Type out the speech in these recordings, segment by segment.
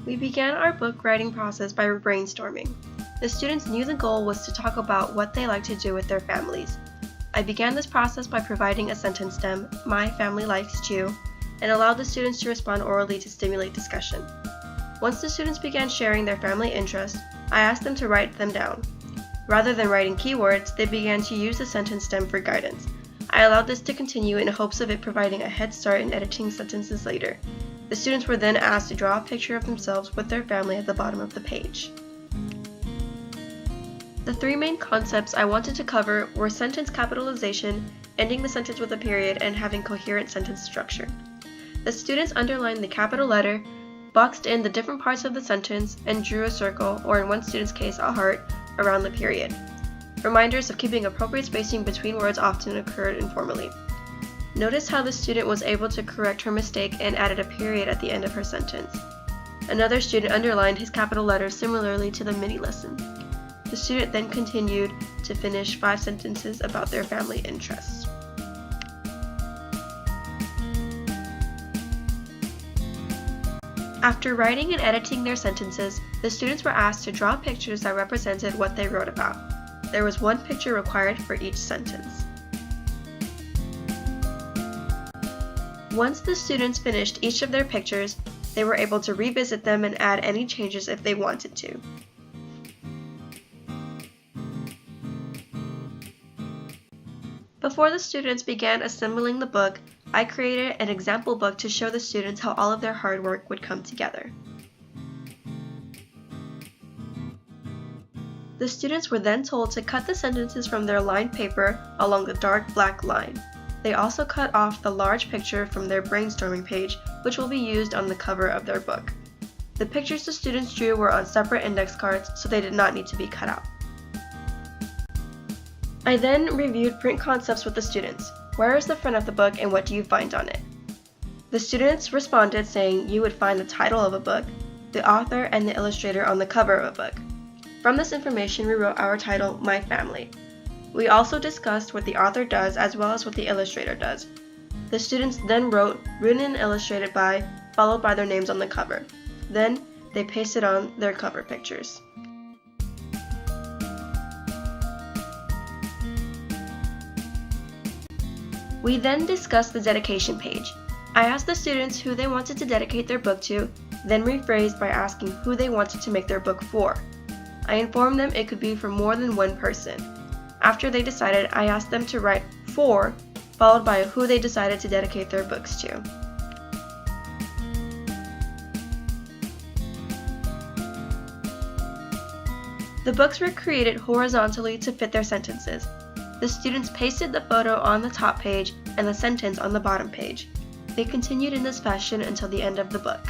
We began our book writing process by brainstorming. The students knew the goal was to talk about what they like to do with their families. I began this process by providing a sentence stem, "My family likes to," and allowed the students to respond orally to stimulate discussion. Once the students began sharing their family interests, I asked them to write them down. Rather than writing keywords, they began to use the sentence stem for guidance. I allowed this to continue in hopes of it providing a head start in editing sentences later. The students were then asked to draw a picture of themselves with their family at the bottom of the page. The three main concepts I wanted to cover were sentence capitalization, ending the sentence with a period, and having coherent sentence structure. The students underlined the capital letter, boxed in the different parts of the sentence, and drew a circle, or in one student's case a heart, around the period. Reminders of keeping appropriate spacing between words often occurred informally. Notice how the student was able to correct her mistake and added a period at the end of her sentence. Another student underlined his capital letters similarly to the mini lesson. The student then continued to finish 5 sentences about their family interests. After writing and editing their sentences, the students were asked to draw pictures that represented what they wrote about. There was one picture required for each sentence. Once the students finished each of their pictures, they were able to revisit them and add any changes if they wanted to. Before the students began assembling the book, I created an example book to show the students how all of their hard work would come together. The students were then told to cut the sentences from their lined paper along the dark black line. They also cut off the large picture from their brainstorming page, which will be used on the cover of their book. The pictures the students drew were on separate index cards, so they did not need to be cut out. I then reviewed print concepts with the students. Where is the front of the book and what do you find on it? The students responded saying you would find the title of a book, the author, and the illustrator on the cover of a book. From this information, we wrote our title, My Family. We also discussed what the author does as well as what the illustrator does. The students then wrote "written and illustrated by," followed by their names on the cover. Then, they pasted on their cover pictures. We then discussed the dedication page. I asked the students who they wanted to dedicate their book to, then rephrased by asking who they wanted to make their book for. I informed them it could be for more than one person. After they decided, I asked them to write "for," followed by who they decided to dedicate their books to. The books were created horizontally to fit their sentences. The students pasted the photo on the top page and the sentence on the bottom page. They continued in this fashion until the end of the book.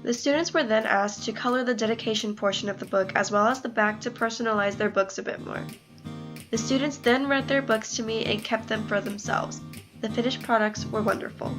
The students were then asked to color the dedication portion of the book as well as the back to personalize their books a bit more. The students then read their books to me and kept them for themselves. The finished products were wonderful.